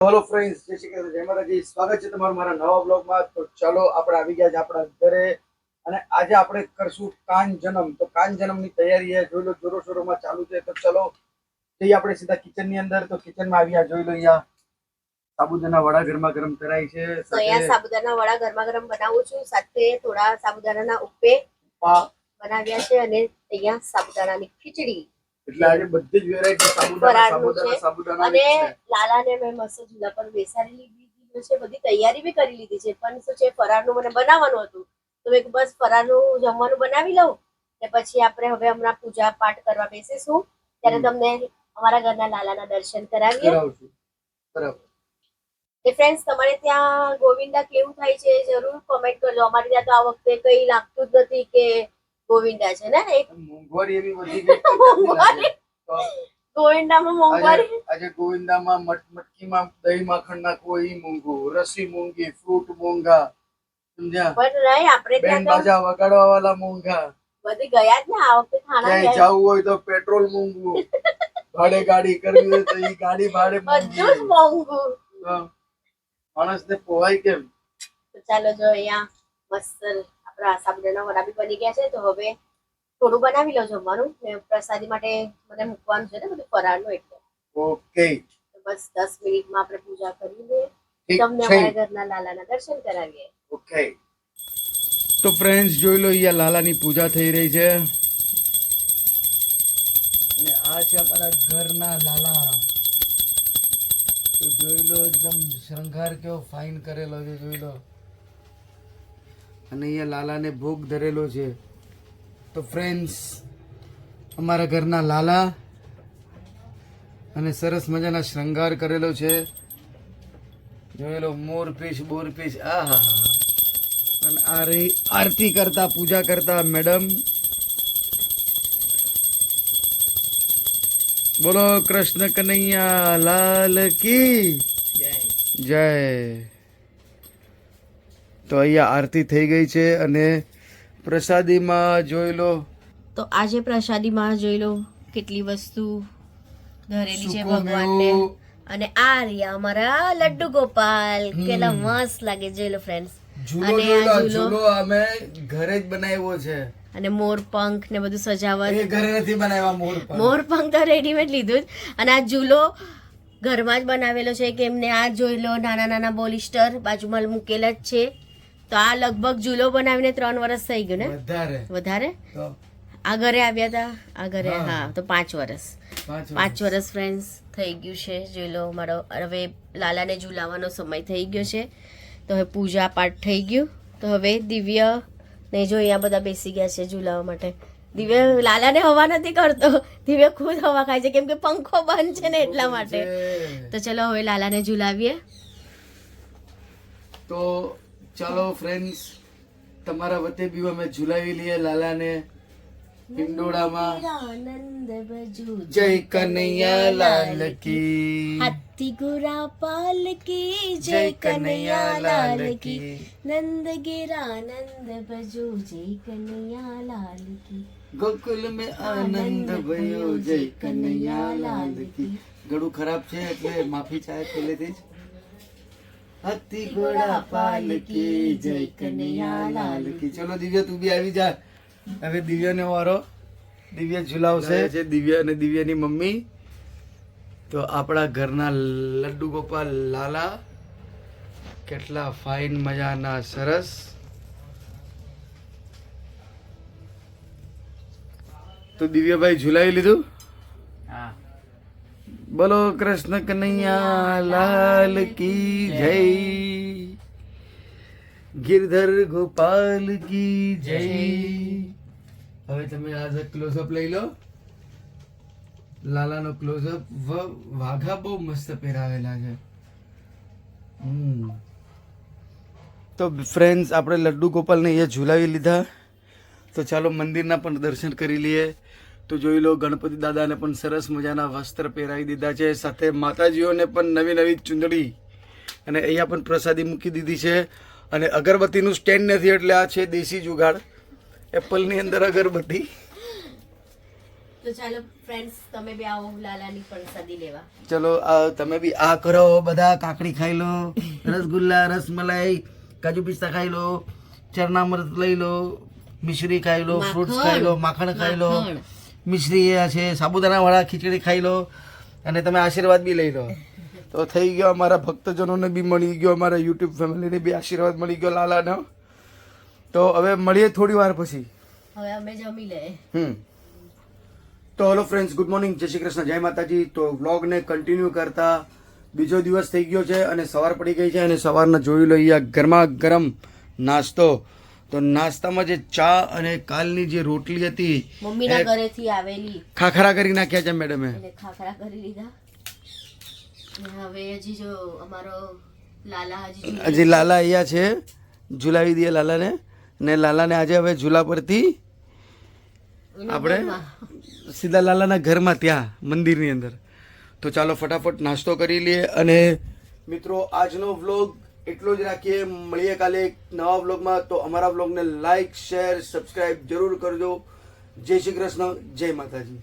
Hello friends, જય શ્રી કૃષ્ણ, જય માતાજી. સ્વાગત છે તમારું મારા નવા બ્લોગમાં. તો ચાલો આપણે આવી ગયા છે આપણા ઘરે અને આજે આપણે કરશું કાન જન્મ. તો કાન જન્મની તૈયારી છે, જોઈ લો જોરો શોરોમાં ચાલુ છે. તો ચલો જઈએ આપણે સીધા કિચનની અંદર. તો કિચનમાં આવ્યા, જોઈ લો અહીંયા સાબુદાના વડા ગરમા ગરમ કરાય છે. તો અહીંયા સાબુદાના વડા ગરમા ગરમ બનાવું છું, સાથે થોડા સાબુદાનાના ઉપ્પે બનાવ્યા છે અને અહીંયા સાબુદાનાની ખીચડી. એટલે આજે બધી જ વેરાયટી સાબુદાના અને લાલાને મેં મસ્ત ચૂલા પર બેસાડી લીધી છે, બધી તૈયારી બી કરી લીધી છે. પણ શું છે, ફરાળનું મને બનાવવાનું હતું, તો મેં બસ ફરાળનું જમવાનું બનાવી લઉં ને પછી આપણે હવે હમણાં પૂજા પાઠ કરવા બેસીશું, ત્યારે તમને અમારા ઘરના લાલાના દર્શન કરાવીએ. બરાબર. ફ્રેન્ડ્સ, તમારે ત્યાં ગોવિંદા કેવું થાય છે જરૂર કોમેન્ટ કરજો. અમારે ત્યાં તો આ વખતે કઈ લાગતું જ નથી કે ગોવિંદા છે ને. એક મોંઘવારી એવી વધી ગઈ. ગોવિંદામાં મોંઘવારી. આજે ગોવિંદામાં મટકીમાં દહીં માખણ નાખવું એ મોંઘું, રસી મોંઘી, ફ્રૂટ મોંઘા, સમજ્યા? પણ નહીં, આપણે બેન બાજા વગાડવા વાળા મોંઘા, બધી ગયા જ ને. આ વખતે ખાના જવું હોય તો પેટ્રોલ મોંઘું, ભાડે ગાડી કરવી હોય તો એ ગાડી ભાડે બધું જ મોંઘું. માણસને પોવાય કેમ? તો ચાલો, જો અહીંયા મસ્ત આપણા સાબુદાના વડા બી બની ગયા છે. તો હવે થોડું બનાવી લો જમવાનું, પ્રસાદી માટે મને મૂકવાનું છે ને બધું ફરાળનું, એટલે ઓકે. બસ 10 મિનિટમાં આપણે પૂજા કરી લઈએ, તમને અમારા ઘરના લાલાના દર્શન કરાવીએ. ઓકે. તો ફ્રેન્ડ્સ, જોઈ લો અહીંયા લાલાની પૂજા થઈ રહી છે અને આ છે અમારા ઘરના લાલા. તો જોઈ લો, એકદમ શૃંગાર કેવો ફાઇન કરેલો છે, જોઈ લો. અને અહીંયા લાલાને ભોગ ધરેલો છે. તો ફ્રેન્ડ્સ, અમારા ઘરના લાલા અને સરસ મજાના શૃંગાર કરેલો છે, જોઈ લો. મોરપીસ બોરપીસ, આહા. અને આ રહી આરતી કરતા, પૂજા કરતા મેડમ. બોલો કૃષ્ણ કનૈયા લાલ કી જય. તો અહીંયા આરતી થઈ ગઈ છે અને પ્રસાદીમાં જોઈ લો. તો આજે પ્રસાદીમાં જોઈ લો કેટલી વસ્તુ ધરેલી છે ભગવાનને. અને આ રહ્યા અમારા લડ્ડુ ગોપાલ, કેટલા મસ્ત લાગે, જોઈ લો ફ્રેન્ડ્સ. અને આ ઝૂલો અમે ઘરે જ બનાવ્યો છે. અને મોર પંખ ને બધું સજાવટ એ ઘરે નથી બનાવ્યા. મોર પંખ તો રેડીમેડ લીધું જ. અને આ ઝૂલો ઘરમાં જ બનાવેલો છે, કે એમને આ જોઈ લો નાના નાના બોલિસ્ટર બાજુમાં મૂકેલા જ છે. તો આ લગભગ ઝૂલો બનાવીને 3 વર્ષ થઈ ગયું ને, વધારે. આ ઘરે આવ્યા હતા, આ ઘરે, હા, તો 5 વર્ષ. 5 વર્ષ ફ્રેન્ડ્સ થઈ ગયું છે. જોઈ લો, મારો હવે લાલાને ઝૂલાવાનો સમય થઈ ગયો છે. તો હવે પૂજા પાઠ થઈ ગયું. તો હવે દિવ્ય ને જો અહીંયા બધા બેસી ગયા છે ઝૂલાવા માટે. દિવ્ય લાલાને હવા નથી કરતો, દિવ્ય ખુદ હવા ખાય છે, કેમ કે પંખો બંધ છે ને એટલા માટે. તો ચલો હવે લાલાને ઝૂલાવીએ. તો ચાલો ફ્રેન્ડ્સ, તમારા વતે બી અમે ઝુલાવી લઈએ લાલાને પિંડોળામાં. આનંદ બજુ જય કનૈયા લાલ કી, હાથી ગુરા પાલ કી, જય કનૈયા લાલ કી. નંદ ગિરા નંદ બજુ, જય કનૈયા લાલ કી. ગોકુલ में આનંદ ભયો, જય કનૈયા લાલ કી. ગળું ખરાબ છે એટલે માફી ચાહે પહેલેથી જ. હાથી ઘોડા પાલકી, જય કનૈયા લાલ કી. ચલો દિવ્ય, તું બી આવી જા. હવે દિવ્યાનો વારો. દિવ્ય ઝુલાવશે છે, દિવ્ય અને દિવ્યાની મમ્મી. તો આપણા ઘરના લડ્ડુ ગોપાલ લાલા કેટલા ફાઇન મજાના સરસ. તો દિવ્યભાઈ ઝુલાવી લીધું. બોલો કૃષ્ણ કનૈયા લાલ કી જય, ગિરધર ગોપાલ કી જય. હવે તમે આ ક્લોઝઅપ લઈ લો, લાલાનો ક્લોઝઅપ. વાઘા બહુ મસ્ત પહેરાવેલા છે. તો ફ્રેન્ડ્સ, આપણે લડ્ડુ ગોપાલને અહીંયા ઝુલાવી લીધા. તો ચાલો મંદિરના પણ દર્શન કરી લઈએ. તો જોઈ લો, ગણપતિ દાદાને પણ સરસ મજાના વસ્ત્ર પહેરાવી દીધા છે, સાથે માતાજીઓને પણ નવી નવી ચુંદડી, અને અહીંયા પણ પ્રસાદી મૂકી દીધી છે. અને અગરબત્તીનું સ્ટેન્ડ નથી એટલે આ છે દેશી જુગાડ, એપલની અંદર અગરબત્તી. તો ચાલો ફ્રેન્ડ્સ, તમે બી આવો લાલાની પ્રસાદી લેવા. ચલો તમે બી આ કરો, બધા કાકડી ખાઈ લો, રસગુલ્લા, રસમલાઈ, કાજુ પિસ્તા ખાઈ લો, ચરનામૃત લઈ લો, મિશ્રી ખાઈ લો, ફ્રૂટ્સ ખાઈ લો, માખણ ખાઈ લો, મિશ્રી છે, સાબુદાણા વાળા ખીચડી ખાઈ લો, અને તમે આશીર્વાદ બી લઈ લો. તો થઈ ગયો, અમારા ભક્તજનોને બી મળી ગયો, અમારા યુટ્યુબ ફેમિલીને બી આશીર્વાદ મળી ગયો લાલાનો. તો હવે મળીએ થોડી વાર પછી. હવે અમે જમી લે. તો હેલો ફ્રેન્ડ્સ, ગુડ મોર્નિંગ, જય શ્રી કૃષ્ણ, જય માતાજી. તો વ્લોગને કન્ટિન્યુ કરતા બીજો દિવસ થઈ ગયો છે અને સવાર પડી ગઈ છે, અને સવારના જોઈ લો અહીંયા ગરમા ગરમ નાસ્તો. તો નાસ્તામાં જે ચા અને કાલની જે રોટલી હતી, મમ્મીના ઘરેથી આવેલી, ખાખરા કરી નાખ્યા છે મેડમે. એટલે ખાખરા કરી લીધા. અને હવે હજી જો અમારો લાલા હજી લાલા અહીંયા છે, ઝુલાવી દઈએ લાલાને. ને લાલાને આજે હવે ઝૂલા પરથી આપણે સીધા લાલાના ઘરમાં, ત્યાં મંદિરની અંદર. તો ચાલો ફટાફટ નાસ્તો કરી લઈએ. અને મિત્રો, આજનો વ્લોગ એટલો જ રાખીએ. મળીએ કાલે એક નવા વ્લોગમાં. તો અમારા વ્લોગને લાઈક, શેર, સબસ્ક્રાઇબ જરૂર કરજો. જય શ્રી કૃષ્ણ, જય માતાજી.